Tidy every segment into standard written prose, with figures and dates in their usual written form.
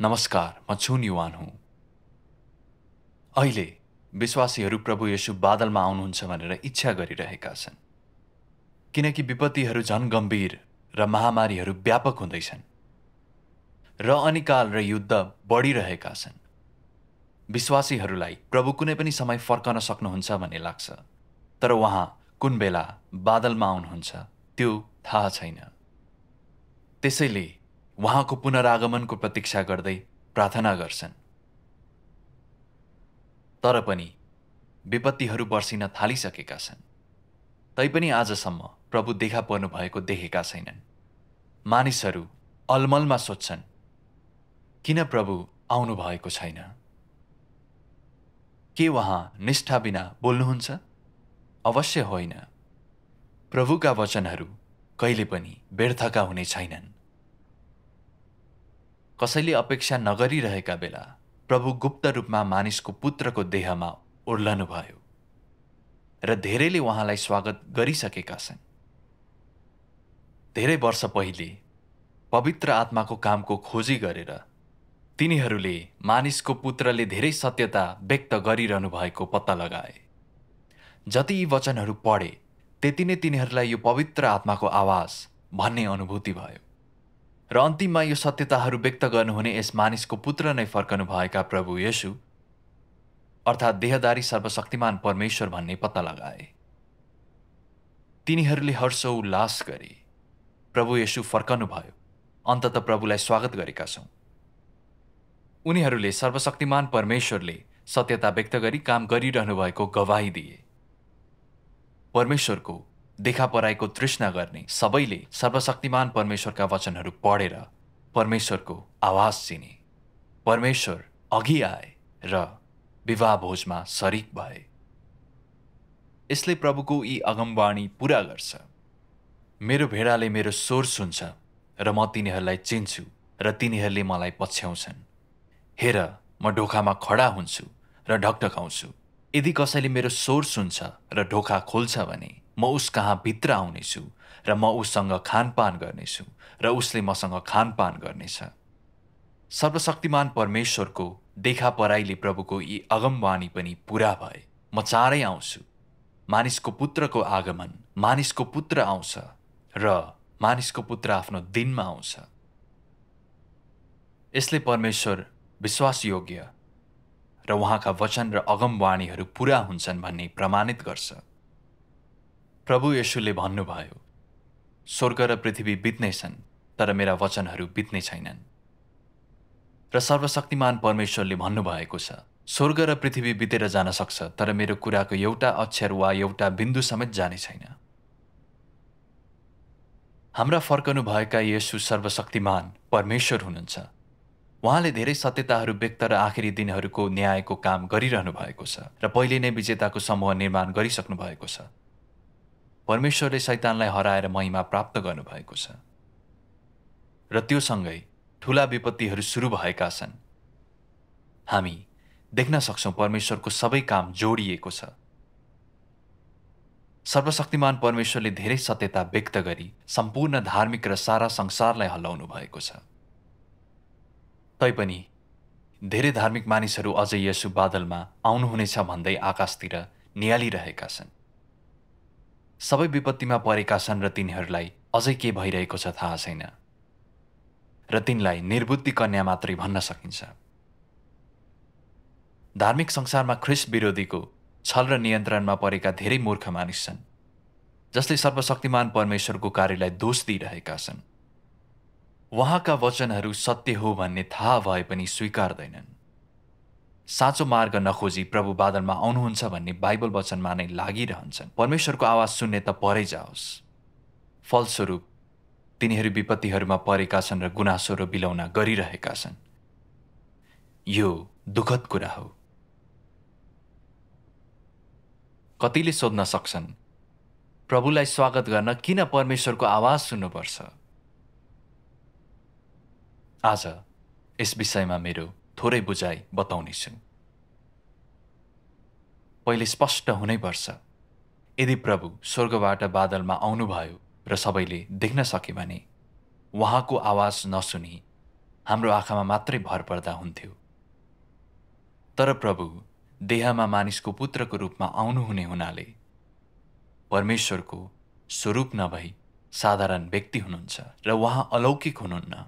नमस्कार, म छुन युवान हुँ। अहिले विश्वासीहरू प्रभु येशू बादलमा आउनुहुन्छ भनेर इच्छा गरिरहेका छन्, किनकि विपत्तिहरू झन गम्भीर र महामारीहरू व्यापक हुँदैछन् र अनिकाल र युद्ध बढिरहेका छन्। विश्वासीहरूलाई प्रभु कुनै पनि समय फर्कन सक्नुहुन्छ भन्ने लाग्छ, तर उहाँ कुन बेला बादलमा आउनुहुन्छ त्यो थाहा छैन। त्यसैले उहाँको पुनरागमनको प्रतीक्षा गर्दै प्रार्थना गर्छन्। तर पनि विपत्तिहरू बर्सिन थालिसकेका छन्, तैपनि आजसम्म प्रभु देखा पर्नु भएको देखेका छैनन्। मानिसहरू अलमलमा सोध्छन्, किन प्रभु आउनु भएको छैन? के उहाँ निष्ठा बिना बोल्नुहुन्छ? अवश्य होइन। प्रभुका वचनहरू कहिले पनि व्यर्थका हुने छैनन्। कसैले अपेक्षा नगरिरहेका बेला प्रभु गुप्त रूपमा मानिसको पुत्रको देहमा ओर्लनुभयो र धेरैले उहाँलाई स्वागत गरिसकेका छन्। धेरै वर्ष पहिले पवित्र आत्माको कामको खोजी गरेर तिनीहरूले मानिसको पुत्रले धेरै सत्यता व्यक्त गरिरहनु भएको पत्ता लगाए। जति यी वचनहरू पढे त्यति नै तिनीहरूलाई यो पवित्र आत्माको आवाज भन्ने अनुभूति भयो र अन्तिममा यो सत्यताहरू व्यक्त गर्नुहुने यस मानिसको पुत्र नै फर्कनु भएका प्रभु येशू अर्थात् देहधारी सर्वशक्तिमान परमेश्वर भन्ने पत्ता लगाए। तिनीहरूले हर्ष उल्लास गरे। प्रभु येशू फर्कनु भयो, अन्ततः प्रभुलाई स्वागत गरेका छौं। उनीहरूले सर्वशक्तिमान परमेश्वरले सत्यता व्यक्त गरी काम गरिरहनु भएको गवाही दिए। परमेश्वरको देखा पराएको तृष्णा गर्ने सबैले सर्वशक्तिमान परमेश्वरका वचनहरू पढेर परमेश्वरको आवाज चिने। परमेश्वर अघि आए र विवाह भोजमा शरीक भए। यसले प्रभुको यी अगमवाणी पूरा गर्छ। मेरो भेडाले मेरो स्वर सुन्छ र म तिनीहरूलाई चिन्छु र तिनीहरूले मलाई पछ्याउँछन्। हेर, म ढोकामा खडा हुन्छु र ढकढकाउँछु। यदि कसैले मेरो स्वर सुन्छ र ढोका खोल्छ भने म उस कहाँ भित्र आउनेछु र म उसँग खानपान गर्नेछु र उसले मसँग खानपान गर्नेछ। सर्वशक्तिमान परमेश्वरको देखा पराइले प्रभुको यी अगमवाणी पनि पूरा भए। म चाँडै आउँछु। मानिसको पुत्रको आगमन, मानिसको पुत्र आउँछ र मानिसको पुत्र आफ्नो दिनमा आउँछ। यसले परमेश्वर विश्वासयोग्य र उहाँका वचन र अगमवाणीहरू पूरा हुन्छन् भन्ने प्रमाणित गर्छ। प्रभु येशूले भन्नुभयो, स्वर्ग र पृथ्वी बित्नेछन् तर मेरा वचनहरू बित्ने छैनन्। र सर्वशक्तिमान परमेश्वरले भन्नुभएको छ, स्वर्ग र पृथ्वी बितेर जान सक्छ तर मेरो कुराको एउटा अक्षर वा एउटा बिन्दु समेत जाने छैन। हाम्रा फर्कनु भएका येशू सर्वशक्तिमान परमेश्वर हुनुहुन्छ। उहाँले धेरै सत्यताहरू व्यक्त र आखिरी दिनहरूको न्यायको काम गरिरहनु भएको छ र पहिले नै विजेताको समूह निर्माण गरिसक्नु भएको छ। परमेश्वरले शैतानलाई हराएर महिमा प्राप्त गर्नुभएको छ र त्यो सँगै ठूला विपत्तिहरू सुरु भएका छन्। हामी देख्न सक्छौं परमेश्वरको सबै काम जोडिएको छ। सर्वशक्तिमान परमेश्वरले धेरै सत्यता व्यक्त गरी सम्पूर्ण धार्मिक र सारा संसारलाई हल्लाउनु भएको छ। तैपनि धेरै धार्मिक मानिसहरू अझै येशू बादलमा आउनुहुनेछ भन्दै आकाशतिर नियालिरहेका छन्। सबै विपत्तिमा परेका छन् र तिनीहरूलाई अझै के भइरहेको छ थाहा छैन र तिनलाई निर्बुद्धि कन्या मात्रै भन्न सकिन्छ। धार्मिक संसारमा ख्रिस्ट विरोधीको छल र नियन्त्रणमा परेका धेरै मूर्ख मानिस छन् जसले सर्वशक्तिमान परमेश्वरको कार्यलाई दोष दिइरहेका छन्। उहाँका वचनहरू सत्य हो भन्ने थाहा भए पनि स्वीकार्दैनन्। साँचो मार्ग नखोजी प्रभु बादलमा आउनुहुन्छ भन्ने बाइबल वचनमा नै लागिरहन्छन्। परमेश्वरको आवाज सुन्ने त परै जाओस्। फलस्वरूप तिनीहरू विपत्तिहरूमा परेका छन् र गुनासो र बिलौना गरिरहेका छन्। यो दुःखद कुरा हो। कतिले सोध्न सक्छन्, प्रभुलाई स्वागत गर्न किन परमेश्वरको आवाज सुन्नुपर्छ? आज यस विषयमा मेरो थोरै बुझाइ बताउनेछु। पहिले स्पष्ट हुनै पर्छ, यदि प्रभु स्वर्गबाट बादलमा आउनुभयो र सबैले देख्न सके भने उहाँको आवाज नसुनी हाम्रो आँखामा मात्रै भर पर्दा हुन्थ्यो। तर प्रभु देहमा मानिसको पुत्रको रूपमा आउनुहुने हुनाले परमेश्वरको स्वरूप नभई साधारण व्यक्ति हुनुहुन्छ र उहाँ अलौकिक हुनुहुन्न।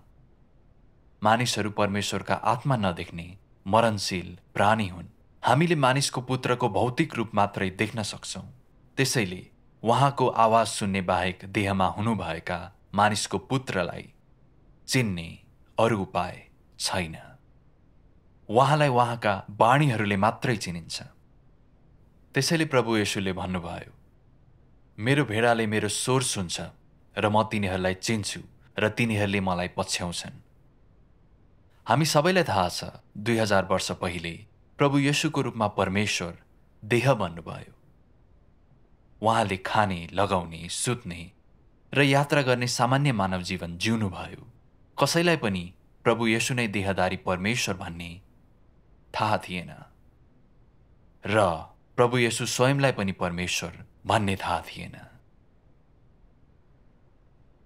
मानिसहरू परमेश्वरका आत्मा नदेख्ने मरणशील प्राणी हुन्। हामीले मानिसको पुत्रको भौतिक रूप मात्रै देख्न सक्छौं। त्यसैले उहाँको आवाज सुन्ने बाहेक देहमा हुनुभएका मानिसको पुत्रलाई चिन्ने अरू उपाय छैन। उहाँलाई उहाँका वाणीहरूले मात्रै चिनिन्छ। त्यसैले प्रभु येशूले भन्नुभयो, मेरो भेडाले मेरो स्वर सुन्छ र म तिनीहरूलाई चिन्छु र तिनीहरूले मलाई पछ्याउँछन्। हामी सबैलाई थाहा छ 2000 वर्ष पहिले प्रभु येशूको रूपमा परमेश्वर देह बन्नुभयो। उहाँले खाने, लगाउने, सुत्ने र यात्रा गर्ने सामान्य मानव जीवन जिउनुभयो। कसैलाई पनि प्रभु येशू नै देहधारी परमेश्वर भन्ने थाहा थिएन र प्रभु येशू स्वयंलाई पनि परमेश्वर भन्ने थाहा थिएन।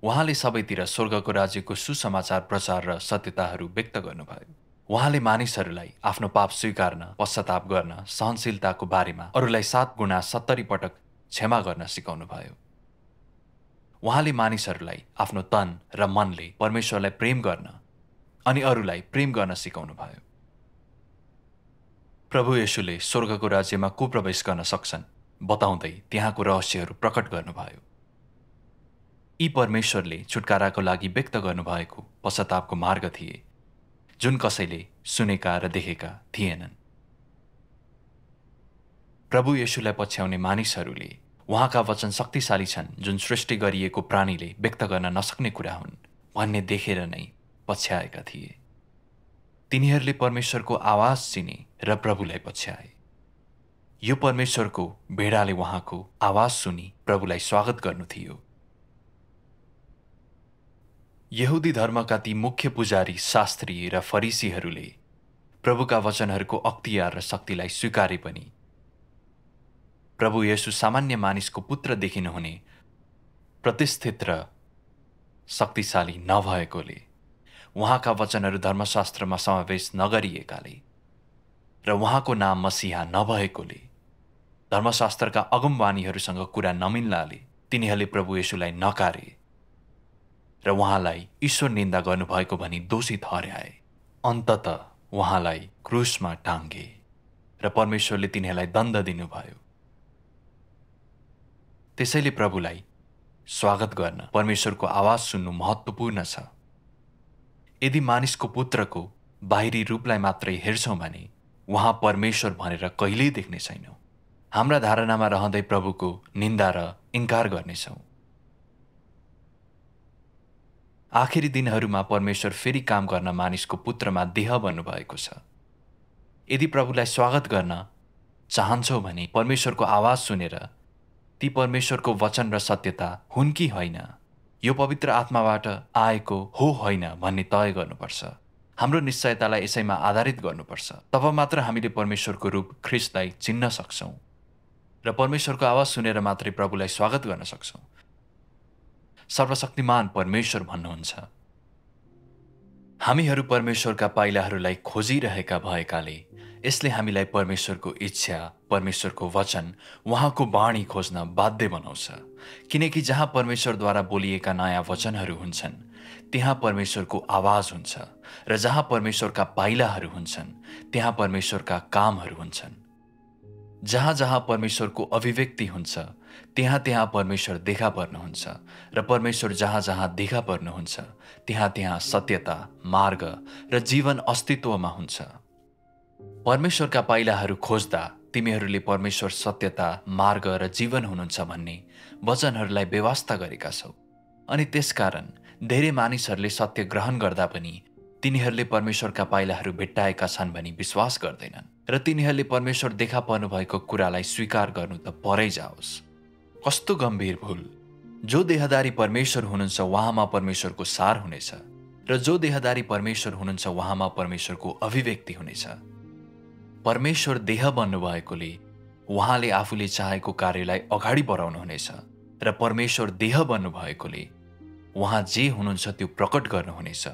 उहाँले सबैतिर स्वर्गको राज्यको सुसमाचार प्रचार र सत्यताहरू व्यक्त गर्नुभयो। उहाँले मानिसहरूलाई आफ्नो पाप स्वीकार्न, पश्चाताप गर्न, सहनशीलताको बारेमा अरूलाई 7 गुणा 70 पटक क्षमा गर्न सिकाउनुभयो। उहाँले मानिसहरूलाई आफ्नो तन र मनले परमेश्वरलाई प्रेम गर्न अनि अरूलाई प्रेम गर्न सिकाउनुभयो। प्रभु येशूले स्वर्गको राज्यमा को प्रवेश गर्न सक्छन् बताउँदै त्यहाँको रहस्यहरू प्रकट गर्नुभयो। यी परमेश्वरले छुटकाराको लागि व्यक्त गर्नुभएको पश्चातापको मार्ग थिए, जुन कसैले सुनेका र देखेका थिएनन्। प्रभु येशूलाई पछ्याउने मानिसहरूले उहाँका वचन शक्तिशाली छन्, जुन सृष्टि गरिएको प्राणीले व्यक्त गर्न नसक्ने कुरा हुन् भन्ने देखेर नै पछ्याएका थिए। तिनीहरूले परमेश्वरको आवाज चिने र प्रभुलाई पछ्याए। यो परमेश्वरको भेडाले उहाँको आवाज सुनि प्रभुलाई स्वागत गर्नु थियो। यहुदी धर्मका ती मुख्य पुजारी, शास्त्री र फरिसीहरूले प्रभुका वचनहरूको अख्तियार र शक्तिलाई स्वीकारे पनि प्रभु येशू सामान्य मानिसको पुत्र देखिनुहुने प्रतिष्ठित र शक्तिशाली नभएकोले, उहाँका वचनहरू धर्मशास्त्रमा समावेश नगरिएकाले र उहाँको नाम मसीहा नभएकोले, धर्मशास्त्रका अगमवाणीहरूसँग कुरा नमिल्नाले तिनीहरूले प्रभु येशूलाई नकारे र उहाँलाई ईश्वर निन्दा गर्नुभएको भनी दोषी ठहर्याए। अन्ततः उहाँलाई क्रुसमा टाङ्गे र परमेश्वरले तिनीहरूलाई दण्ड दिनुभयो। त्यसैले प्रभुलाई स्वागत गर्न परमेश्वरको आवाज सुन्नु महत्त्वपूर्ण छ। यदि मानिसको पुत्रको बाहिरी रूपलाई मात्रै हेर्छौं भने उहाँ परमेश्वर भनेर कहिल्यै देख्ने छैनौं। हाम्रा धारणामा रहँदै प्रभुको निन्दा र इन्कार गर्नेछौं। आखिरी दिनहरूमा परमेश्वर फेरि काम गर्न मानिसको पुत्रमा देह बन्नुभएको छ। यदि प्रभुलाई स्वागत गर्न चाहन्छौ भने परमेश्वरको आवाज सुनेर ती परमेश्वरको वचन र सत्यता हुन् कि होइन, यो पवित्र आत्माबाट आएको हो होइन भन्ने तय गर्नुपर्छ। हाम्रो निश्चयतालाई यसैमा आधारित गर्नुपर्छ। तब मात्र हामीले परमेश्वरको रूप ख्रीष्टलाई चिन्न सक्छौं र परमेश्वरको आवाज सुनेर मात्रै प्रभुलाई स्वागत गर्न सक्छौं। सर्वशक्तिमान परमेश्वर भन्नुहुन्छ, हामीहरू परमेश्वरका पाइलाहरूलाई खोजिरहेका भएकाले यसले हामीलाई परमेश्वरको इच्छा, परमेश्वरको वचन, उहाँको वाणी खोज्न बाध्य बनाउँछ। किनकि जहाँ परमेश्वरद्वारा बोलिएका नयाँ वचनहरू हुन्छन् त्यहाँ परमेश्वरको आवाज हुन्छ र जहाँ परमेश्वरका पाइलाहरू हुन्छन् त्यहाँ परमेश्वरका कामहरू हुन्छन्। जहाँ जहाँ परमेश्वरको अभिव्यक्ति हुन्छ त्यहाँ त्यहाँ परमेश्वर देखा पर्नुहुन्छ र परमेश्वर जहाँ जहाँ देखा पर्नुहुन्छ त्यहाँ त्यहाँ सत्यता, मार्ग र जीवन अस्तित्वमा हुन्छ। परमेश्वरका पाइलाहरू खोज्दा तिमीहरूले परमेश्वर सत्यता, मार्ग र जीवन हुनुहुन्छ भन्ने वचनहरूलाई व्यवस्था गरेका छौ। अनि त्यसकारण धेरै मानिसहरूले सत्य ग्रहण गर्दा पनि तिनीहरूले परमेश्वरका पाइलाहरू भेट्टाएका छन् भनी विश्वास गर्दैनन् र तिनीहरूले परमेश्वर देखा पर्नुभएको कुरालाई स्वीकार गर्नु त परै जाओस्। कस्तो गम्भीर भूल! जो देहधारी परमेश्वर हुनुहुन्छ उहाँमा परमेश्वरको सार हुनेछ र जो देहधारी परमेश्वर हुनुहुन्छ उहाँमा परमेश्वरको अभिव्यक्ति हुनेछ। परमेश्वर देह बन्नुभएकोले उहाँले आफूले चाहेको कार्यलाई अगाडि बढाउनुहुनेछ र परमेश्वर देह बन्नु भएकोले उहाँ जे हुनुहुन्छ त्यो प्रकट गर्नुहुनेछ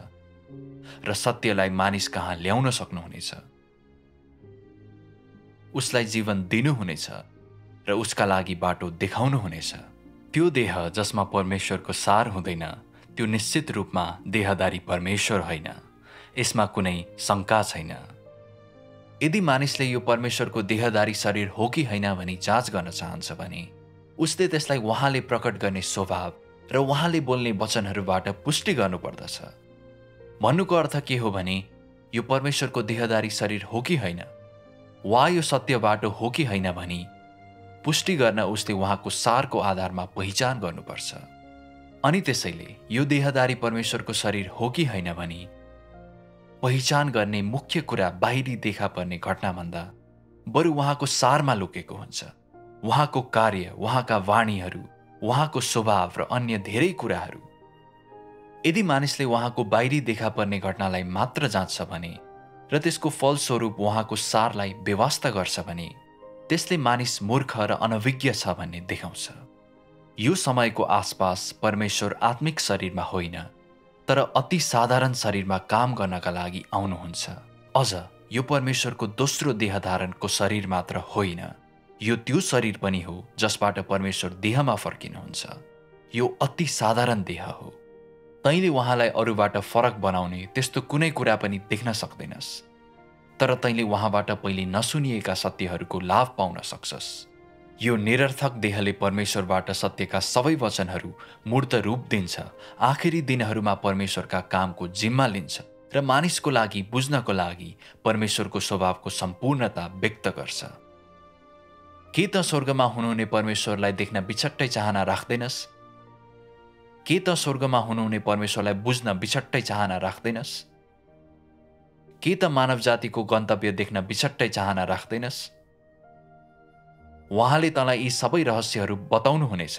र सत्यलाई मानिस कहाँ ल्याउन सक्नुहुनेछ। उसलाई जीवन दिनुहुनेछ र उसका लागि बाटो देखाउनुहुनेछ। त्यो देह जसमा परमेश्वरको सार हुँदैन त्यो निश्चित रूपमा देहदारी परमेश्वर होइन। यसमा कुनै शङ्का छैन। यदि मानिसले यो परमेश्वरको देहदारी शरीर हो कि होइन भनी जाँच गर्न चाहन्छ भने उसले त्यसलाई उहाँले प्रकट गर्ने स्वभाव र उहाँले बोल्ने वचनहरूबाट पुष्टि गर्नुपर्दछ। भन्नुको अर्थ के हो भने यो परमेश्वरको देहदारी शरीर हो कि होइन वा यो सत्य बाटो हो कि होइन भनी पुष्टि गर्न उसले उहाँको सारको आधारमा पहिचान गर्नुपर्छ। अनि त्यसैले यो देहदारी परमेश्वरको शरीर हो कि होइन भनी पहिचान गर्ने मुख्य कुरा बाहिरी देखा पर्ने घटनाभन्दा बरु उहाँको सारमा लुकेको हुन्छ। उहाँको कार्य, उहाँका वाणीहरू, उहाँको स्वभाव र अन्य धेरै कुराहरू। यदि मानिसले उहाँको बाहिरी देखा पर्ने घटनालाई मात्र जाँच्छ भने र त्यसको फलस्वरूप उहाँको सारलाई बेवास्ता गर्छ भने त्यसले मानिस मूर्ख र अनभिज्ञ छ भन्ने देखाउँछ। यो समयको आसपास परमेश्वर आत्मिक शरीरमा होइन तर अति साधारण शरीरमा काम गर्नका लागि आउनुहुन्छ। अझ यो परमेश्वरको दोस्रो देहधारणको शरीर मात्र होइन, यो त्यो शरीर पनि हो जसबाट परमेश्वर देहमा फर्किनुहुन्छ। यो अति साधारण देह हो। तैँले उहाँलाई अरूबाट फरक बनाउने त्यस्तो कुनै कुरा पनि देख्न सक्दैनस्, तर तैँले उहाँबाट पहिले नसुनिएका सत्यहरूको लाभ पाउन सक्छस्। यो निरर्थक देहले परमेश्वरबाट सत्यका सबै वचनहरू मूर्त रूप दिन्छ, आखिरी दिनहरूमा परमेश्वरका कामको जिम्मा लिन्छ र मानिसको लागि बुझ्नको लागि परमेश्वरको स्वभावको सम्पूर्णता व्यक्त गर्छ। के त स्वर्गमा हुनुहुने परमेश्वरलाई देख्न बिछट्टै चाहना राख्दैनस्? के त स्वर्गमा हुनुहुने परमेश्वरलाई बुझ्न बिछट्टै चाहना राख्दैनस्? के त मानव जातिको गन्तव्य देख्न बिछट्टै चाहना राख्दैनस्? उहाँले तँलाई यी सबै रहस्यहरू बताउनुहुनेछ,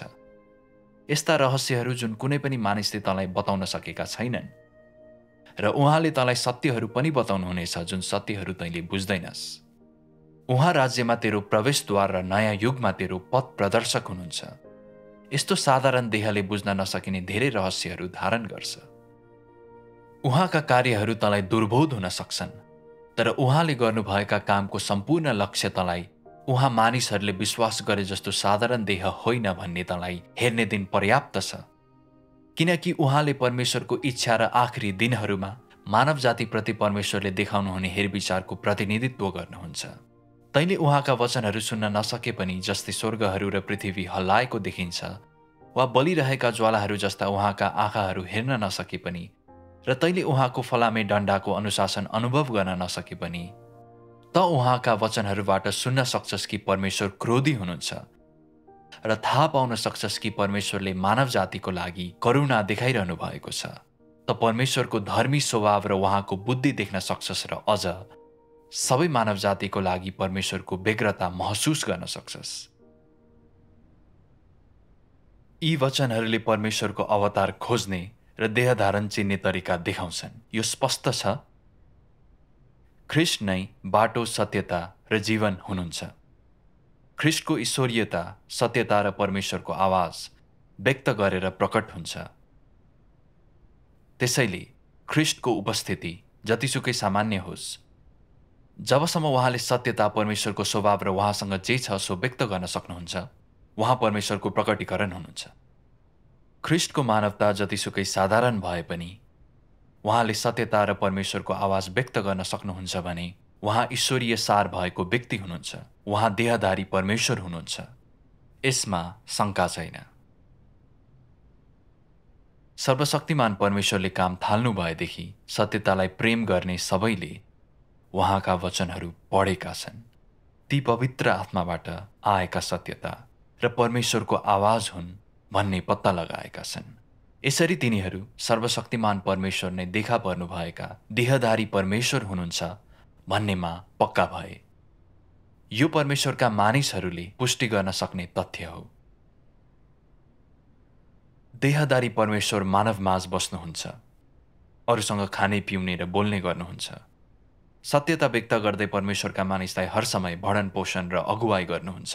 यस्ता रहस्यहरू जुन कुनै पनि मानिसले तँलाई बताउन सकेका छैनन्, र उहाँले तँलाई सत्यहरू पनि बताउनुहुनेछ जुन सत्यहरू तैँले बुझ्दैनस्। उहाँ राज्यमा तेरो प्रवेशद्वार र नयाँ युगमा तेरो पथ प्रदर्शक हुनुहुन्छ। यस्तो साधारण देहले बुझ्न नसकिने धेरै रहस्यहरू धारण गर्छ। उहाँका कार्यहरू तँलाई दुर्बोध हुन सक्छन्, तर उहाँले गर्नुभएका कामको सम्पूर्ण लक्ष्य तँलाई उहाँ मानिसहरूले विश्वास गरे जस्तो साधारण देह होइन भन्ने तँलाई हेर्ने दिन पर्याप्त छ। किनकि उहाँले परमेश्वरको इच्छा र आखिरी दिनहरूमा मानव जातिप्रति परमेश्वरले देखाउनुहुने हेरविचारको प्रतिनिधित्व गर्नुहुन्छ। तैँले उहाँका वचनहरू सुन्न नसके पनि जस्तै स्वर्गहरू र पृथ्वी हल्लाएको देखिन्छ वा बलिरहेका ज्वालाहरू जस्ता उहाँका आँखाहरू हेर्न नसके पनि र तैँले उहाँको फलामे डण्डाको अनुशासन अनुभव गर्न नसके पनि त उहाँका वचनहरूबाट सुन्न सक्छस् कि परमेश्वर क्रोधी हुनुहुन्छ र थाहा पाउन सक्छस् कि परमेश्वरले मानव जातिको लागि करुणा देखाइरहनु भएको छ। त परमेश्वरको धर्मी स्वभाव र उहाँको बुद्धि देख्न सक्छस् र अझ सबै मानव जातिको लागि परमेश्वरको व्यग्रता महसुस गर्न सक्छस्। यी वचनहरूले परमेश्वरको अवतार खोज्ने र देहधारण चिन्ने तरिका देखाउँछन्। यो स्पष्ट छ, ख्रिस्ट नै बाटो, सत्यता र जीवन हुनुहुन्छ। ख्रिस्टको ईश्वरीयता, सत्यता र परमेश्वरको आवाज व्यक्त गरेर प्रकट हुन्छ। त्यसैले ख्रिस्टको उपस्थिति जतिसुकै सामान्य होस्, जबसम्म उहाँले सत्यता, परमेश्वरको स्वभाव र उहाँसँग जे छ सो व्यक्त गर्न सक्नुहुन्छ, उहाँ परमेश्वरको प्रकटीकरण हुनुहुन्छ। ख्रिस्टको मानवता जतिसुकै साधारण भए पनि उहाँले सत्यता र परमेश्वरको आवाज व्यक्त गर्न सक्नुहुन्छ भने उहाँ ईश्वरीय सार भएको व्यक्ति हुनुहुन्छ। उहाँ देहधारी परमेश्वर हुनुहुन्छ। यसमा शङ्का छैन। सर्वशक्तिमान परमेश्वरले काम थाल्नु भएदेखि सत्यतालाई प्रेम गर्ने सबैले उहाँका वचनहरू पढेका छन्। ती पवित्र आत्माबाट आएका सत्यता र परमेश्वरको आवाज हुन् भन्ने पत्ता लगाएका छन्। यसरी तिनीहरू सर्वशक्तिमान परमेश्वर नै देखा पर्नुभएका देहधारी परमेश्वर हुनुहुन्छ भन्नेमा पक्का भए। यो परमेश्वरका मानिसहरूले पुष्टि गर्न सक्ने तथ्य हो। देहधारी परमेश्वर मानव माझ बस्नुहुन्छ, अरूसँग खाने, पिउने र बोल्ने गर्नुहुन्छ। सत्यता व्यक्त गर्दै परमेश्वरका मानिसलाई हर समय भरण पोषण र अगुवाई गर्नुहुन्छ।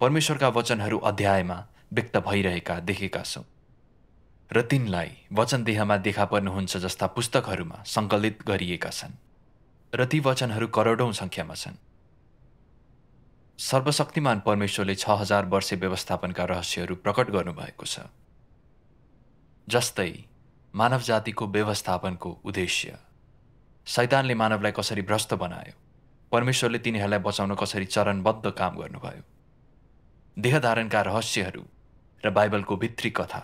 परमेश्वरका वचनहरू अध्यायमा व्यक्त भइरहेका देखेका छौँ र तिनलाई वचन देहमा देखा पर्नुहुन्छ जस्ता पुस्तकहरूमा सङ्कलित गरिएका छन् र ती वचनहरू करोडौं सङ्ख्यामा छन्। सर्वशक्तिमान परमेश्वरले 6000 वर्षे व्यवस्थापनका रहस्यहरू प्रकट गर्नुभएको छ, जस्तै मानव जातिको व्यवस्थापनको उद्देश्य, शैतानले मानवलाई कसरी भ्रष्ट बनायो, परमेश्वरले तिनीहरूलाई बचाउन कसरी चरणबद्ध काम गर्नुभयो, देहधारणका रहस्यहरू र बाइबलको भित्री कथा,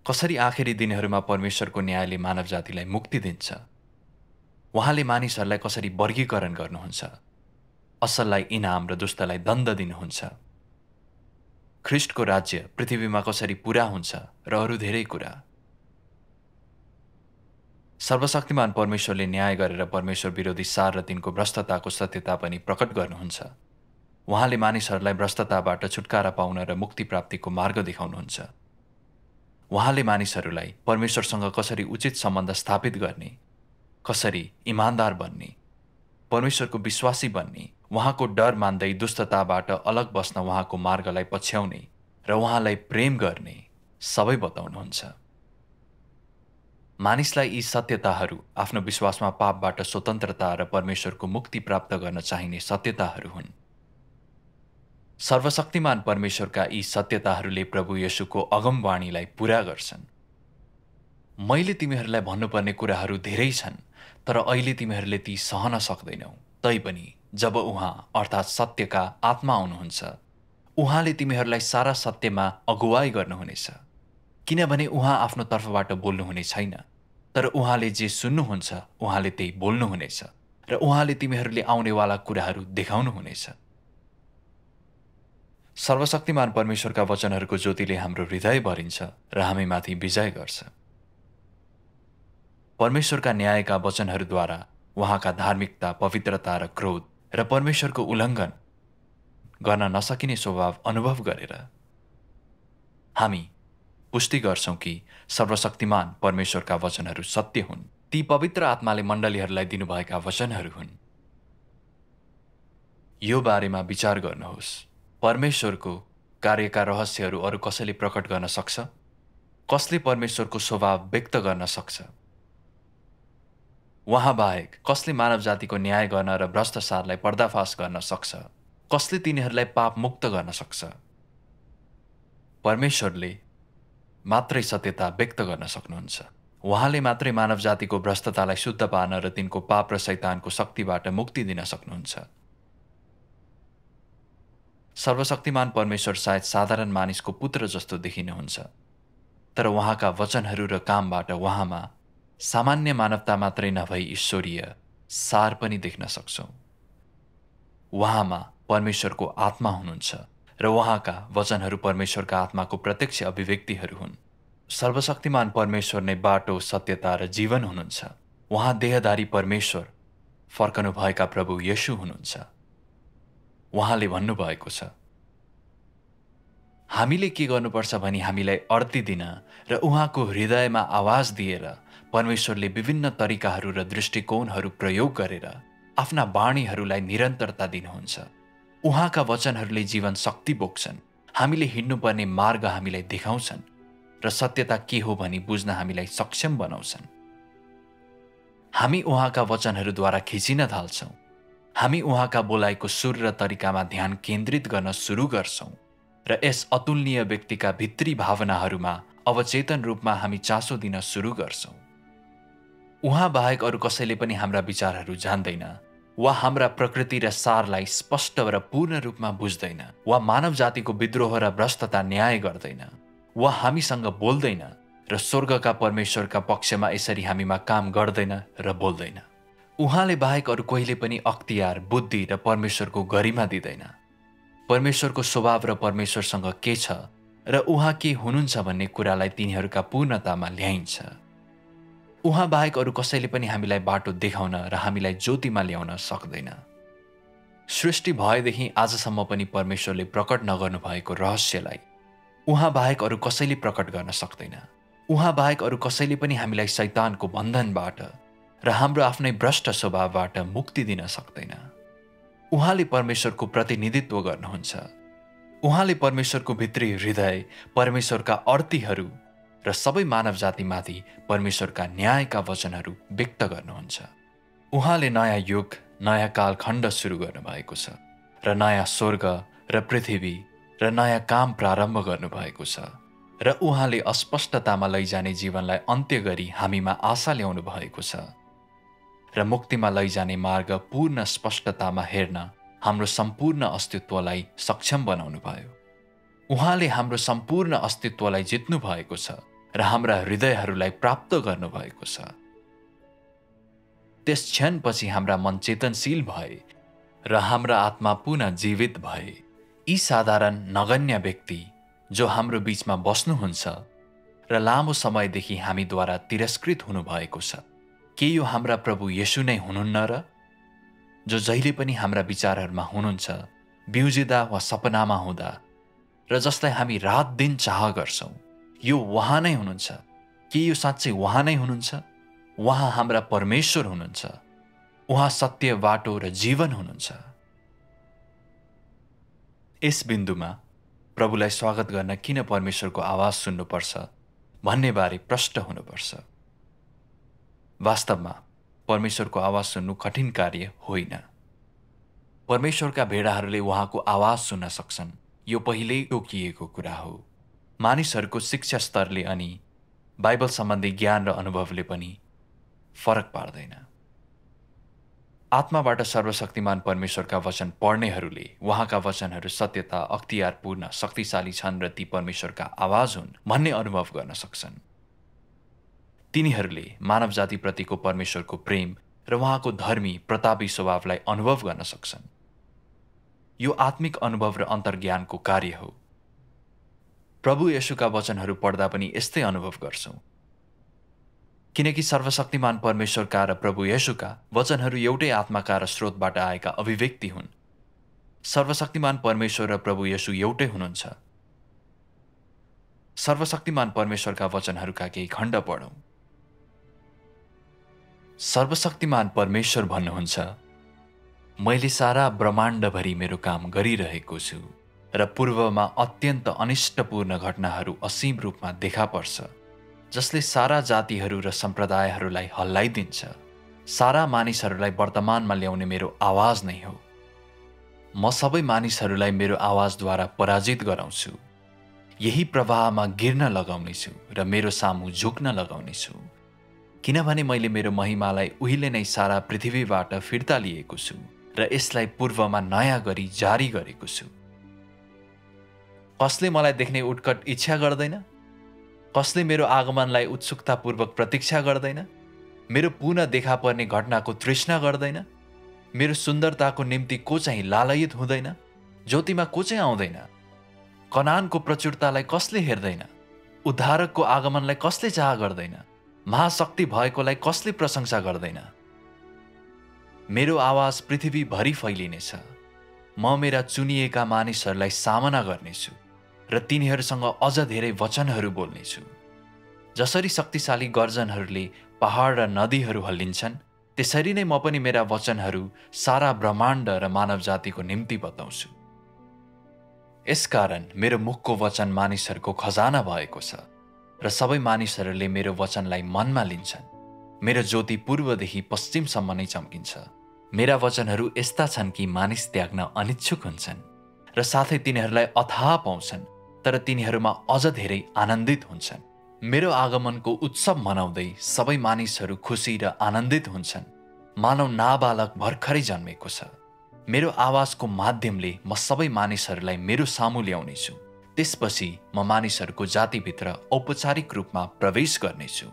कसरी आखिरी दिनहरूमा परमेश्वरको न्यायले मानव जातिलाई मुक्ति दिन्छ, उहाँले मानिसहरूलाई कसरी वर्गीकरण गर्नुहुन्छ, असललाई इनाम र दुष्टलाई दण्ड दिनुहुन्छ, ख्रिस्टको राज्य पृथ्वीमा कसरी पूरा हुन्छ र अरू धेरै कुरा। सर्वशक्तिमान परमेश्वरले न्याय गरेर परमेश्वर विरोधी सार र तिनको भ्रष्टताको सत्यता पनि प्रकट गर्नुहुन्छ। उहाँले मानिसहरूलाई भ्रष्टताबाट छुटकारा पाउन र मुक्ति प्राप्तिको मार्ग देखाउनुहुन्छ। उहाँले मानिसहरूलाई परमेश्वरसँग कसरी उचित सम्बन्ध स्थापित गर्ने, कसरी इमान्दार बन्ने, परमेश्वरको विश्वासी बन्ने, उहाँको डर मान्दै दुष्टताबाट अलग बस्न उहाँको मार्गलाई पछ्याउने र उहाँलाई प्रेम गर्ने सबै बताउनुहुन्छ। मानिसलाई यी सत्यताहरू आफ्नो विश्वासमा पापबाट स्वतन्त्रता र परमेश्वरको मुक्ति प्राप्त गर्न चाहिने सत्यताहरू हुन्। सर्वशक्तिमान परमेश्वरका यी सत्यताहरूले प्रभु येशूको अगमवाणीलाई पूरा गर्छन्। मैले तिमीहरूलाई भन्नुपर्ने कुराहरू धेरै छन्, तर अहिले तिमीहरूले ती सहन सक्दैनौ। तैपनि जब उहाँ अर्थात् सत्यका आत्मा आउनुहुन्छ, उहाँले तिमीहरूलाई सारा सत्यमा अगुवाई गर्नुहुनेछ, किनभने उहाँ आफ्नो तर्फबाट बोल्नुहुने छैन, तर उहाँले जे सुन्नुहुन्छ उहाँले त्यही बोल्नुहुनेछ र उहाँले तिमीहरूले आउनेवाला कुराहरू देखाउनुहुनेछ। सर्वशक्तिमान परमेश्वरका वचनहरूको ज्योतिले हाम्रो हृदय भरिन्छ र हामीमाथि विजय गर्छ। परमेश्वरका न्यायका वचनहरूद्वारा उहाँका धार्मिकता, पवित्रता र क्रोध र परमेश्वरको उल्लङ्घन गर्न नसकिने स्वभाव अनुभव गरेर हामी पुष्टि गर्छौं कि सर्वशक्तिमान परमेश्वरका वचनहरू सत्य हुन्। ती पवित्र आत्माले मण्डलीहरूलाई दिनुभएका वचनहरू हुन्। यो बारेमा विचार गर्नुहोस्। परमेश्वरको कार्यका रहस्यहरू अरू कसैले प्रकट गर्न सक्छ? कसले परमेश्वरको स्वभाव व्यक्त गर्न सक्छ? उहाँ बाहेक कसले मानव जातिको न्याय गर्न र भ्रष्टाचारलाई पर्दाफास गर्न सक्छ? कसले तिनीहरूलाई पाप मुक्त गर्न सक्छ? परमेश्वरले मात्रै सत्यता व्यक्त गर्न सक्नुहुन्छ। उहाँले मात्रै मानव जातिको भ्रष्टतालाई शुद्ध पार्न र तिनको पाप र शैतानको शक्तिबाट मुक्ति दिन सक्नुहुन्छ। सर्वशक्तिमान परमेश्वर सायद साधारण मानिसको पुत्र जस्तो देखिनुहुन्छ, तर उहाँका वचनहरू र कामबाट उहाँमा सामान्य मानवता मात्रै नभई ईश्वरीय सार पनि देख्न सक्छौं। उहाँमा परमेश्वरको आत्मा हुनुहुन्छ र उहाँका वचनहरू परमेश्वरका आत्माको प्रत्यक्ष अभिव्यक्तिहरू हुन्। सर्वशक्तिमान परमेश्वर नै बाटो, सत्यता र जीवन हुनुहुन्छ। उहाँ देहधारी परमेश्वर, फर्कनुभएका प्रभु येशू हुनुहुन्छ। उहाँले भन्नुभएको छ, हामीले के गर्नुपर्छ भनी हामीलाई अर्ती दिन र उहाँको हृदयमा आवाज दिएर परमेश्वरले विभिन्न तरिकाहरू र दृष्टिकोणहरू प्रयोग गरेर आफ्ना वाणीहरूलाई निरन्तरता दिनुहुन्छ। उहाँका वचनहरूले जीवन शक्ति बोक्छन्, हामीले हिँड्नुपर्ने मार्ग हामीलाई देखाउँछन् र सत्यता के हो भनी बुझ्न हामीलाई सक्षम बनाउँछन्। हामी उहाँका वचनहरूद्वारा खिचिन थाल्छौं। हामी उहाँका बोलाइको सुर र तरिकामा ध्यान केन्द्रित गर्न सुरु गर्छौं र यस अतुलनीय व्यक्तिका भित्री भावनाहरूमा अवचेतन रूपमा हामी चासो दिन सुरु गर्छौं। उहाँ बाहेक अरू कसैले पनि हाम्रा विचारहरू जान्दैन वा हाम्रा प्रकृति र सारलाई स्पष्ट र पूर्ण रूपमा बुझ्दैन वा मानव जातिको विद्रोह र भ्रष्टता न्याय गर्दैन वा हामीसँग बोल्दैन र स्वर्गका परमेश्वरका पक्षमा यसरी हामीमा काम गर्दैन र बोल्दैन। उहाँले बाहेक अरू कोहीले पनि अख्तियार, बुद्धि र परमेश्वरको गरिमा दिँदैन। परमेश्वरको स्वभाव र परमेश्वरसँग के छ र उहाँ के हुनुहुन्छ भन्ने कुरालाई तिनीहरूका पूर्णतामा ल्याइन्छ। उहाँ बाहेक अरू कसैले पनि हामीलाई बाटो देखाउन र हामीलाई ज्योतिमा ल्याउन सक्दैन। सृष्टि भएदेखि आजसम्म पनि परमेश्वरले प्रकट नगर्नु भएको रहस्यलाई उहाँ बाहेक अरू कसैले प्रकट गर्न सक्दैन। उहाँ बाहेक अरू कसैले पनि हामीलाई शैतानको बन्धनबाट र हाम्रो आफ्नै भ्रष्ट स्वभावबाट मुक्ति दिन सक्दैन। उहाँले परमेश्वरको प्रतिनिधित्व गर्नुहुन्छ। उहाँले परमेश्वरको भित्री हृदय, परमेश्वरका अर्थीहरू र सबै मानव जातिमाथि परमेश्वरका न्यायका वचनहरू व्यक्त गर्नुहुन्छ। उहाँले नयाँ युग, नयाँ कालखण्ड सुरु गर्नुभएको छ र नयाँ स्वर्ग र पृथ्वी र नयाँ काम प्रारम्भ गर्नुभएको छ र उहाँले अस्पष्टतामा लैजाने जीवनलाई अन्त्य गरी हामीमा आशा ल्याउनु भएको छ र मुक्तिमा लैजाने मार्ग पूर्ण स्पष्टतामा हेर्न हाम्रो सम्पूर्ण अस्तित्वलाई सक्षम बनाउनु भयो। उहाँले हाम्रो सम्पूर्ण अस्तित्वलाई जित्नु भएको छ र हाम्रा हृदयहरूलाई प्राप्त गर्नुभएको छ। त्यस क्षणपछि हाम्रा मन चेतनशील भए र हाम्रा आत्मा पुनः जीवित भए। यी साधारण नगण्य व्यक्ति जो हाम्रो बीचमा बस्नुहुन्छ र लामो समयदेखि हामीद्वारा तिरस्कृत हुनुभएको छ, के यो हाम्रा प्रभु येशू नै हुनुहुन्न र? जो जहिले पनि हाम्रा विचारहरूमा हुनुहुन्छ, बिउजिँदा वा सपनामा हुँदा, र जसलाई हामी रात दिन चाह गर्छौँ, यो उहाँ नै हुनुहुन्छ। के यो साँच्चै उहाँ नै हुनुहुन्छ? उहाँ हाम्रा परमेश्वर हुनुहुन्छ। उहाँ सत्य, बाटो र जीवन हुनुहुन्छ। यस बिन्दुमा प्रभुलाई स्वागत गर्न किन परमेश्वरको आवाज सुन्नुपर्छ भन्ने बारे प्रष्ट हुनुपर्छ। वास्तवमा परमेश्वरको आवाज सुन्नु कठिन कार्य होइन। परमेश्वरका भेडाहरूले उहाँको आवाज सुन्न सक्छन्, यो पहिल्यै तोकिएको कुरा हो। मानिसहरूको शिक्षा स्तरले अनि बाइबल सम्बन्धी ज्ञान र अनुभवले पनि फरक पार्दैन। आत्माबाट सर्वशक्तिमान परमेश्वरका वचन पढ्नेहरूले उहाँका वचनहरू सत्यता, अख्तियारपूर्ण, शक्तिशाली छन् र ती परमेश्वरका आवाज हुन् भन्ने अनुभव गर्न सक्छन्। तिनीहरूले मानव जातिप्रतिको परमेश्वरको प्रेम र उहाँको धर्मी, प्रतापी स्वभावलाई अनुभव गर्न सक्छन्। यो आत्मिक अनुभव र अन्तर्ज्ञानको कार्य हो। प्रभु येशूका वचनहरू पढ्दा पनि यस्तै अनुभव गर्छौँ, किनकि सर्वशक्तिमान परमेश्वरका र प्रभु येशूका वचनहरू एउटै आत्माका र स्रोतबाट आएका अभिव्यक्ति हुन्। सर्वशक्तिमान परमेश्वर र प्रभु येशू एउटै हुनुहुन्छ। सर्वशक्तिमान परमेश्वरका वचनहरूका केही खण्ड पढौँ। सर्वशक्तिमान परमेश्वर भन्नुहुन्छ, मैले सारा ब्रह्माण्डभरि मेरो काम गरिरहेको छु र पूर्वमा अत्यन्त अनिष्टपूर्ण घटनाहरू असीम रूपमा देखा पर्छ, जसले सारा जातिहरू र सम्प्रदायहरूलाई हल्लाइदिन्छ। सारा मानिसहरूलाई वर्तमानमा ल्याउने मेरो आवाज नै हो। म सबै मानिसहरूलाई मेरो आवाजद्वारा पराजित गराउँछु। यही प्रवाहमा गिर्न लगाउनेछु र मेरो सामु झुक्न लगाउनेछु, किनभने मैले मेरो महिमालाई उहिले नै सारा पृथ्वीबाट फिर्ता लिएको छु र यसलाई पूर्वमा नयाँ गरी जारी गरेको छु। कसले मलाई देख्ने उट्कट इच्छा गर्दैन? कसले मेरो आगमनलाई उत्सुकतापूर्वक प्रतीक्षा गर्दैन? मेरो पुनः देखा पर्ने घटनाको तृष्णा गर्दैन? मेरो सुन्दरताको निम्ति को चाहिँ लालयित हुँदैन? ज्योतिमा को चाहिँ आउँदैन? कनानको प्रचुरतालाई कसले हेर्दैन? उद्धारकको आगमनलाई कसले चाह गर्दैन? महाशक्ति भएकोलाई कसले प्रशंसा गर्दैन? मेरो आवाज पृथ्वीभरि फैलिनेछ। म मेरा चुनिएका मानिसहरूलाई सामना गर्नेछु र तिनीहरूसँग अझ धेरै वचनहरू बोल्नेछु। जसरी शक्तिशाली गर्जनहरूले पहाड र नदीहरू हल्लिन्छन्, त्यसरी नै म पनि मेरा वचनहरू सारा ब्रह्माण्ड र मानव जातिको निम्ति बताउँछु। यसकारण मेरो मुखको वचन मानिसहरूको खजाना भएको छ र सबै मानिसहरूले मेरो वचनलाई मनमा लिन्छन्। मेरो ज्योति पूर्वदेखि पश्चिमसम्म नै चम्किन्छ। मेरा वचनहरू यस्ता छन् कि मानिस त्याग्न अनिच्छुक हुन्छन् र साथै तिनीहरूलाई अथाह पाउँछन्, तर तिनीहरूमा अझ धेरै आनन्दित हुन्छन्। मेरो आगमनको उत्सव मनाउँदै सबै मानिसहरू खुसी र आनन्दित हुन्छन्, मानव नाबालक भर्खरै जन्मेको छ। मेरो आवाजको माध्यमले म सबै मानिसहरूलाई मेरो सामु ल्याउनेछु। त्यसपछि म मानिसहरूको जातिभित्र औपचारिक रूपमा प्रवेश गर्नेछु।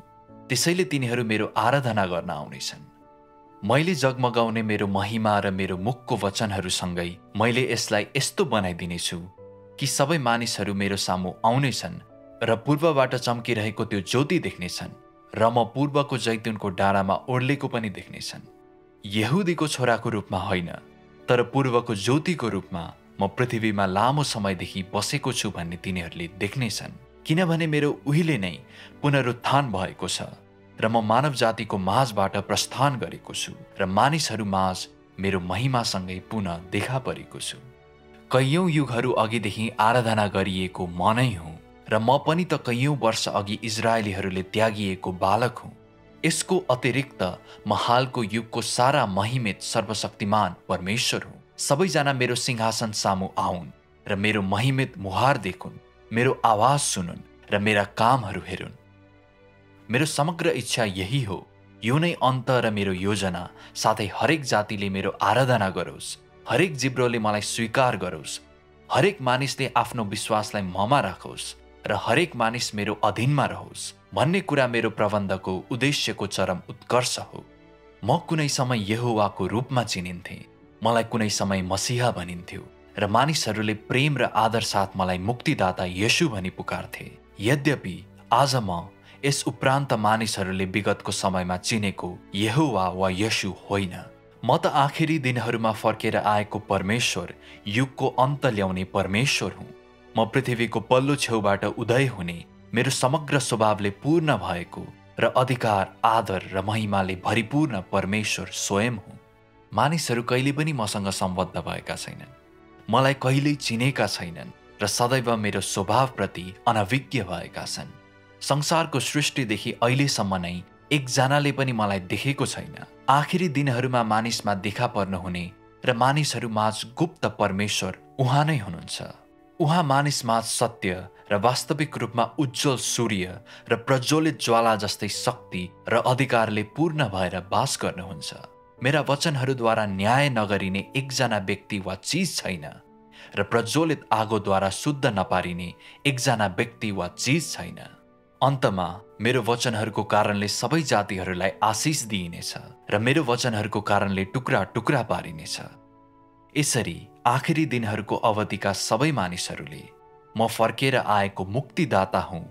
त्यसैले तिनीहरू मेरो आराधना गर्न आउनेछन्। मैले जगमगाउने मेरो महिमा र मेरो मुखको वचनहरूसँगै मैले यसलाई यस्तो बनाइदिनेछु कि सबै मानिसहरू मेरो सामु आउनेछन् र पूर्वबाट चम्किरहेको त्यो ज्योति देख्नेछन् र म पूर्वको जैतुनको डाँडामा ओर्लेको पनि देख्नेछन्। यहुदीको छोराको रूपमा होइन, तर पूर्वको ज्योतिको रूपमा म पृथ्वीमा लामो समयदेखि बसेको छु भन्ने तिनीहरूले देख्नेछन्, किनभने मेरो उहिले नै पुनरुत्थान भएको छ र म मानव जातिको माझबाट प्रस्थान गरेको छु र मानिसहरू माझ मेरो महिमासँगै पुनः देखा परेको छु। कैयौं युगहरू अघिदेखि आराधना गरिएको म नै हुँ र म पनि त कैयौं वर्ष अघि इजरायलीहरूले त्यागिएको बालक हुँ। यसको अतिरिक्त म हालको युगको सारा महिमित सर्वशक्तिमान परमेश्वर हुँ। सबैजना मेरो सिंहासन सामु आउन् र मेरो महिमित मुहार देखुन्, मेरो आवाज सुनुन् र मेरा कामहरू हेरुन्। मेरो समग्र इच्छा यही हो, यो नै अन्त र मेरो योजना, साथै हरेक जातिले मेरो आराधना गरोस्, हरेक जिब्रोले मलाई स्वीकार गरोस्, हरेक मानिसले आफ्नो विश्वासलाई ममा राखोस् र हरेक मानिस मेरो अधीनमा रहोस् भन्ने कुरा मेरो प्रबन्धको उद्देश्यको चरम उत्कर्ष हो। म कुनै समय यहोवाको रूपमा चिनिन्थेँ, मलाई कुनै समय मसीहा भनिन्थ्यो र मानिसहरूले प्रेम र आदर साथ मलाई मुक्तिदाता येशू भनी पुकार्थे। यद्यपि आज म यस उपरान्त मानिसहरूले विगतको समयमा चिनेको यहोवा वा येशू होइन। म त आखिरी दिनहरूमा फर्केर आएको परमेश्वर, युगको अन्त ल्याउने परमेश्वर हुँ। म पृथ्वीको पल्लो छेउबाट उदय हुने, मेरो समग्र स्वभावले पूर्ण भएको र अधिकार, आदर र महिमाले भरिपूर्ण परमेश्वर स्वयं हुँ। मानिसहरू कहिले पनि मसँग सम्बद्ध भएका छैनन्, मलाई कहिल्यै चिनेका छैनन् र सदैव मेरो स्वभावप्रति अनभिज्ञ भएका छन्। संसारको सृष्टिदेखि अहिलेसम्म नै एकजनाले पनि मलाई देखेको छैन। आखिरी दिनहरूमा मानिसमा देखा पर्नुहुने र मानिसहरू माझ गुप्त परमेश्वर उहाँ नै हुनुहुन्छ। उहाँ मानिसमाझ सत्य र वास्तविक रूपमा उज्जवल सूर्य र प्रज्वलित ज्वाला जस्तै शक्ति र अधिकारले पूर्ण भएर वास गर्नुहुन्छ। मेरा वचनहरूद्वारा न्याय नगरिने एकजना व्यक्ति वा चीज छैन र प्रज्वलित आगोद्वारा शुद्ध नपारिने एकजना व्यक्ति वा चीज छैन। अन्तमा मेरो वचनहरूको कारणले सबै जातिहरूलाई आशिष दिइनेछ र मेरो वचनहरूको कारणले टुक्रा टुक्रा पारिनेछ। यसरी आखिरी दिनहरूको अवधिका सबै मानिसहरूले म फर्केर आएको मुक्तिदाता हुँ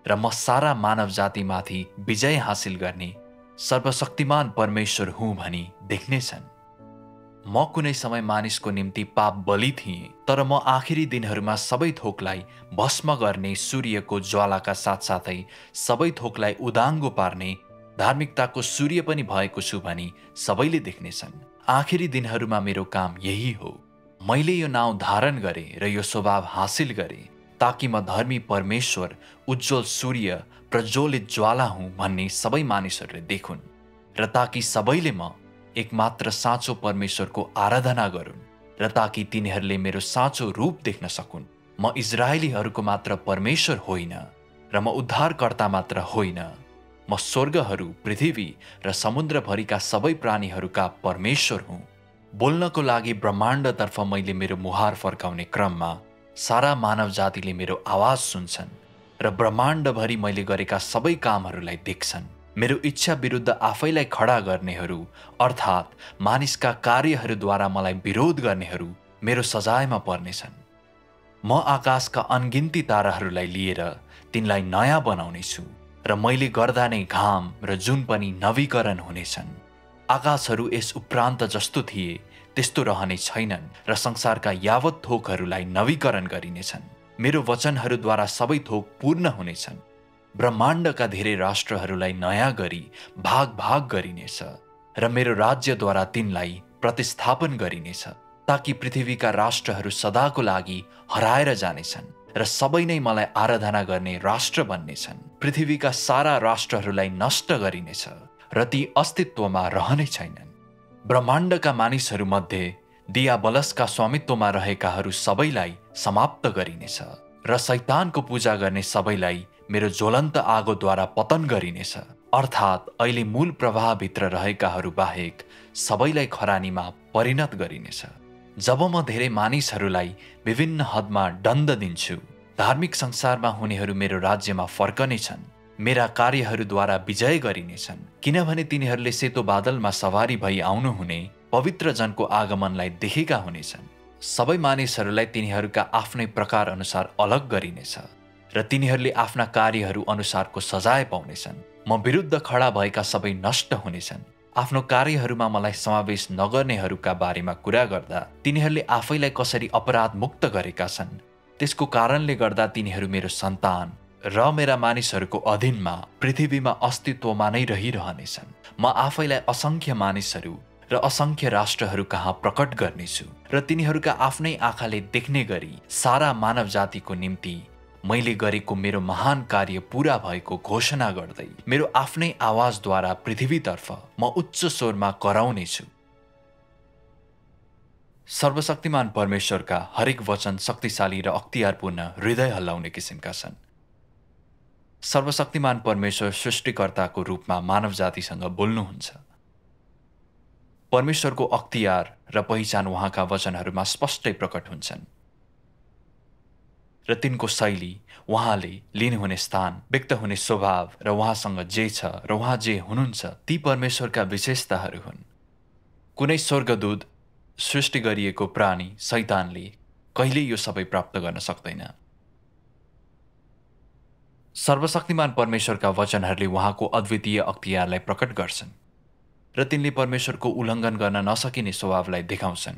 र म सारा मानव जातिमाथि विजय हासिल गर्ने सर्वशक्तिमान परमेश्वर हुँ भनी देख्नेछन्। म कुनै समय मानिसको निम्ति पाप बलि थिएँ, तर म आखिरी दिनहरूमा सबै थोकलाई भस्म गर्ने सूर्यको ज्वालाका साथसाथै सबै थोकलाई उदाङ्गो पार्ने धार्मिकताको सूर्य पनि भएको छु भनी सबैले देख्नेछन्। आखिरी दिनहरूमा मेरो काम यही हो। मैले यो नाउँ धारण गरेँ र यो स्वभाव हासिल गरेँ ताकि म धर्मी परमेश्वर, उज्जवल सूर्य, प्रज्वलित ज्वाला हुँ भन्ने सबै मानिसहरूले देखुन् र ताकि सबैले म एकमात्र साँचो परमेश्वरको आराधना गरून् र ताकि तिनीहरूले मेरो साँचो रूप देख्न सकुन्। म इजरायलीहरूको मात्र परमेश्वर होइन र म उद्धारकर्ता मात्र होइन, म स्वर्गहरू, पृथ्वी र समुद्रभरिका सबै प्राणीहरूका परमेश्वर हुँ। बोल्नको लागि ब्रह्माण्डतर्फ मैले मेरो मुहार फर्काउने क्रममा सारा मानव जातिले मेरो आवाज सुन्छन् र ब्रह्माण्डभरि मैले गरेका सबै कामहरूलाई देख्छन्। मेरो इच्छा विरुद्ध आफैलाई खडा गर्नेहरू अर्थात् मानिसका कार्यहरूद्वारा मलाई विरोध गर्नेहरू मेरो सजायमा पर्नेछन्। म आकाशका अनगिन्ती ताराहरूलाई लिएर तिनलाई नयाँ बनाउनेछु र मैले गर्दा नै घाम र जुन पनि नवीकरण हुनेछन्। आकाशहरू यस उपरान्त जस्तो थिए त्यस्तो रहने छैनन् र संसारका यावत थोकहरूलाई नवीकरण गरिनेछन्। मेरो वचनहरूद्वारा सबै थोक पूर्ण हुनेछन्। ब्रह्माण्डका धेरै राष्ट्रहरूलाई नयाँ गरी भाग भाग गरिनेछ र मेरो राज्यद्वारा तिनलाई प्रतिस्थापन गरिनेछ ताकि पृथ्वीका राष्ट्रहरू सदाको लागि हराएर जानेछन् र सबै नै मलाई आराधना गर्ने राष्ट्र बन्नेछन्। पृथ्वीका सारा राष्ट्रहरूलाई नष्ट गरिनेछ र ती अस्तित्वमा रहने छैनन्। ब्रह्माण्डका मानिसहरूमध्ये दियाबलसका स्वामित्वमा रहेकाहरू सबैलाई समाप्त गरिनेछ र शैतानको पूजा गर्ने सबैलाई मेरो ज्वलन्त आगोद्वारा पतन गरिनेछ, अर्थात् अहिले मूल प्रवाहभित्र रहेकाहरू बाहेक सबैलाई खरानीमा परिणत गरिनेछ। जब म धेरै मानिसहरूलाई विभिन्न हदमा दण्ड दिन्छु, धार्मिक संसारमा हुनेहरू मेरो राज्यमा फर्कनेछन्, मेरा कार्यहरूद्वारा विजय गरिनेछन्, किनभने तिनीहरूले सेतो बादलमा सवारी भई आउनुहुने पवित्र जनको आगमनलाई देखेका हुनेछन्। सबै मानिसहरूलाई तिनीहरूका आफ्नै प्रकार अनुसार अलग गरिनेछ र तिनीहरूले आफ्ना कार्यहरू अनुसारको सजाय पाउनेछन्। म विरुद्ध खडा भएका सबै नष्ट हुनेछन्। आफ्नो कार्यहरूमा मलाई समावेश नगर्नेहरूका बारेमा कुरा गर्दा तिनीहरूले आफैलाई कसरी अपराध मुक्त गरेका छन् त्यसको कारणले गर्दा तिनीहरू मेरो सन्तान र मेरा मानिसहरूको अधीनमा पृथ्वीमा अस्तित्वमा नै रहिरहनेछन्। म आफैलाई असंख्य मानिसहरू र असंख्य राष्ट्रहरू कहाँ प्रकट गर्नेछु र तिनीहरूका आफ्नै आँखाले देख्ने गरी सारा मानव जातिको निम्ति मैले गरेको मेरो महान कार्य पूरा भएको घोषणा गर्दै मेरो आफ्नै आवाजद्वारा पृथ्वीतर्फ म उच्च स्वरमा कराउनेछु। सर्वशक्तिमान परमेश्वरका हरेक वचन शक्तिशाली र अख्तियारपूर्ण, हृदय हल्लाउने किसिमका छन्। सर्वशक्तिमान परमेश्वर सृष्टिकर्ताको रूपमा मानव जातिसँग बोल्नुहुन्छ। परमेश्वरको अख्तियार र पहिचान उहाँका वचनहरूमा स्पष्टै प्रकट हुन्छन् र तिनको शैली, उहाँले लिनुहुने स्थान, व्यक्त हुने स्वभाव र उहाँसँग जे छ र उहाँ जे हुनुहुन्छ ती परमेश्वरका विशेषताहरू हुन्। कुनै स्वर्गदूत, सृष्टि गरिएको प्राणी, शैतानले कहिल्यै यो सबै प्राप्त गर्न सक्दैन। सर्वशक्तिमान परमेश्वरका वचनहरूले उहाँको अद्वितीय अख्तियारलाई प्रकट गर्छन् र तिनले परमेश्वरको उल्लङ्घन गर्न नसकिने स्वभावलाई देखाउँछन्।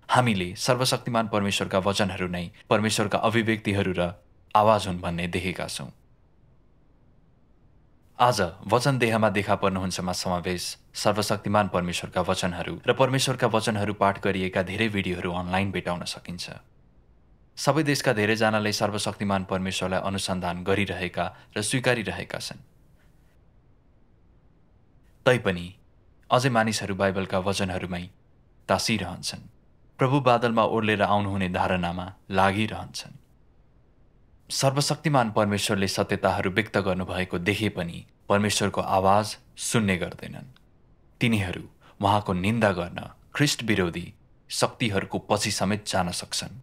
हामीले सर्वशक्तिमान परमेश्वरका वचनहरू नै परमेश्वरका अभिव्यक्तिहरू र आवाज हुन् भन्ने देखेका छौँ। आज वचन देहमा देखा पर्नुहुन्छमा समावेश सर्वशक्तिमान परमेश्वरका वचनहरू र परमेश्वरका वचनहरू पाठ गरिएका धेरै भिडियोहरू अनलाइन भेटाउन सकिन्छ। सबै देशका धेरैजनाले सर्वशक्तिमान परमेश्वरलाई अनुसन्धान गरिरहेका र स्वीकारिरहेका छन्। तैपनि अझै मानिसहरू बाइबलका वचनहरूमै तासिरहन्छन्, प्रभु बादलमा ओर्लेर आउनुहुने धारणामा लागिरहन्छन्। सर्वशक्तिमान परमेश्वरले सत्यताहरू व्यक्त गर्नुभएको देखे पनि परमेश्वरको आवाज सुन्ने गर्दैनन्। तिनीहरू उहाँको निन्दा गर्न ख्रिस्ट विरोधी शक्तिहरूको पछि समेत जान सक्छन्।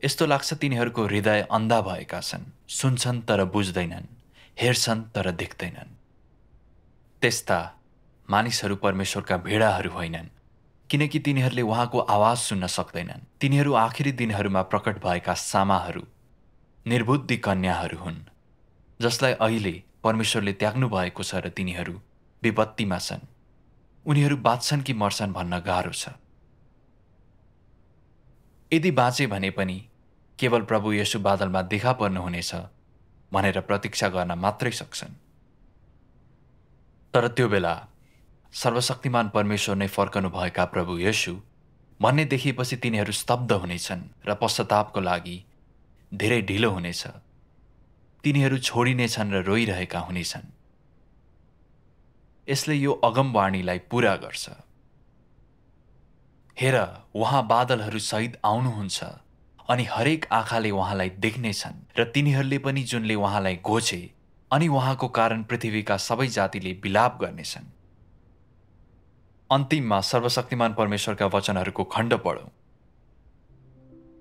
यस्तो लाग्छ तिनीहरूको हृदय अन्धा भएका छन्, सुन्छन् तर बुझ्दैनन्, हेर्छन् तर देख्दैनन्। त्यस्ता मानिसहरू परमेश्वरका भेडाहरू होइनन्, किनकि तिनीहरूले उहाँको आवाज सुन्न सक्दैनन्। तिनीहरू आखिरी दिनहरूमा प्रकट भएका सामाहरू, निर्बुद्धि कन्याहरू हुन्, जसलाई अहिले परमेश्वरले त्याग्नु भएको छ र तिनीहरू विपत्तिमा छन्। उनीहरू बाँच्छन् कि मर्छन् भन्न गाह्रो छ। यदि बाँचे भने पनि केवल प्रभु येशू बादलमा देखा पर्नुहुनेछ भनेर प्रतीक्षा गर्न मात्रै सक्छन्। तर त्यो बेला सर्वशक्तिमान परमेश्वर नै फर्कनु भएका प्रभु येशू भन्ने देखिएपछि तिनीहरू स्तब्ध हुनेछन् र पश्चातापको लागि धेरै ढिलो हुनेछ। तिनीहरू छोडिनेछन् र रोइरहेका हुनेछन्। यसले यो अगमवाणीलाई पूरा गर्छ। हेर, उहाँ बादलहरू सहित आउनुहुन्छ अनि हरेक आँखाले उहाँलाई देख्नेछन् र तिनीहरूले पनि जुनले उहाँलाई घोचे अनि उहाँको कारण पृथ्वीका सबै जातिले विलाप गर्नेछन्। अन्तिममा सर्वशक्तिमान परमेश्वरका वचनहरूको खण्ड पढौँ।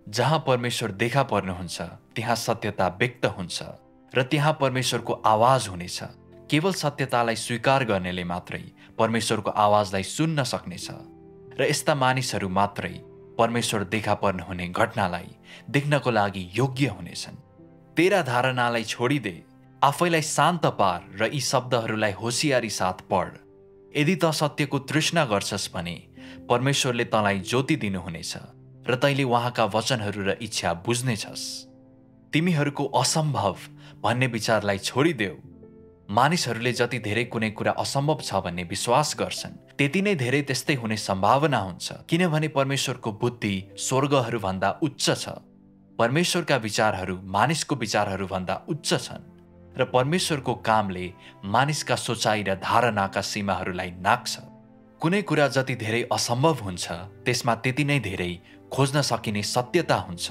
जहाँ परमेश्वर देखा पर्नुहुन्छ त्यहाँ सत्यता व्यक्त हुन्छ र त्यहाँ परमेश्वरको आवाज हुनेछ। केवल सत्यतालाई स्वीकार गर्नेले मात्रै परमेश्वरको आवाजलाई सुन्न सक्नेछ र यस्ता मानिसहरू मात्रै परमेश्वर देखा पर्नुहुने घटनालाई देख्नको लागि योग्य हुनेछन्। तेरा धारणालाई छोडिदे, आफैलाई शान्त पार र यी शब्दहरूलाई होसियारी साथ पढ। यदि त सत्यको तृष्णा गर्छस् भने परमेश्वरले तँलाई ज्योति दिनुहुनेछ र तैँले उहाँका वचनहरू र इच्छा बुझ्नेछस्। तिमीहरूको असम्भव भन्ने विचारलाई छोडिदेऊ। मानिसहरूले जति धेरै कुनै कुरा असम्भव छ भन्ने विश्वास गर्छन् त्यति नै धेरै त्यस्तै हुने सम्भावना हुन्छ, किनभने परमेश्वरको बुद्धि स्वर्गहरूभन्दा उच्च छ। परमेश्वरका विचारहरू मानिसको विचारहरूभन्दा उच्च छन् र परमेश्वरको कामले मानिसका सोचाइ र धारणाका सीमाहरूलाई नाग्छ। कुनै कुरा जति धेरै असम्भव हुन्छ त्यसमा त्यति नै धेरै खोज्न सकिने सत्यता हुन्छ।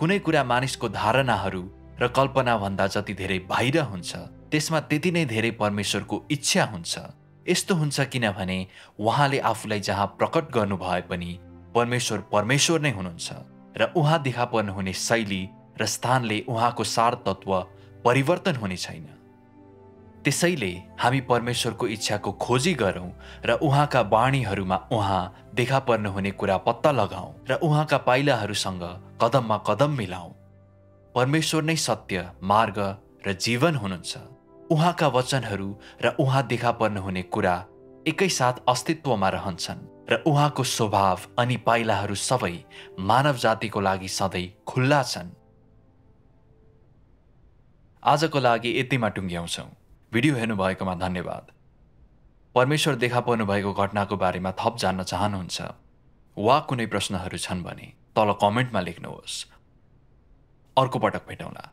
कुनै कुरा मानिसको धारणाहरू र कल्पनाभन्दा जति धेरै बाहिर हुन्छ त्यसमा त्यति नै धेरै परमेश्वरको इच्छा हुन्छ। यस्तो हुन्छ किनभने उहाँले आफूलाई जहाँ प्रकट गर्नु भए पनि परमेश्वर परमेश्वर नै हुनुहुन्छ र उहाँ देखा पर्नुहुने शैली र स्थानले उहाँको सार तत्व परिवर्तन हुने छैन। त्यसैले हामी परमेश्वरको इच्छाको खोजी गरौँ र उहाँका वाणीहरूमा उहाँ देखा पर्नुहुने कुरा पत्ता लगाऊँ र उहाँका पाइलाहरूसँग कदममा कदम मिलाऊँ। परमेश्वर नै सत्य, मार्ग र जीवन हुनुहुन्छ। उहाँका वचनहरू र उहाँ देखा पर्नुहुने कुरा एकैसाथ अस्तित्वमा रहन्छन्। र उहाँको स्वभाव अनि पाइलाहरू सबै मानव जातिको लागि सधैँ खुल्ला छन्। आजको लागि यतिमा टुङ्ग्याउँछौँ। भिडियो हेर्नुभएकोमा धन्यवाद। परमेश्वर देखा पर्नुभएको घटनाको बारेमा थप जान्न चाहनुहुन्छ वा कुनै प्रश्नहरू छन् भने तल कमेन्टमा लेख्नुहोस्। अर्को पटक भेटौँला।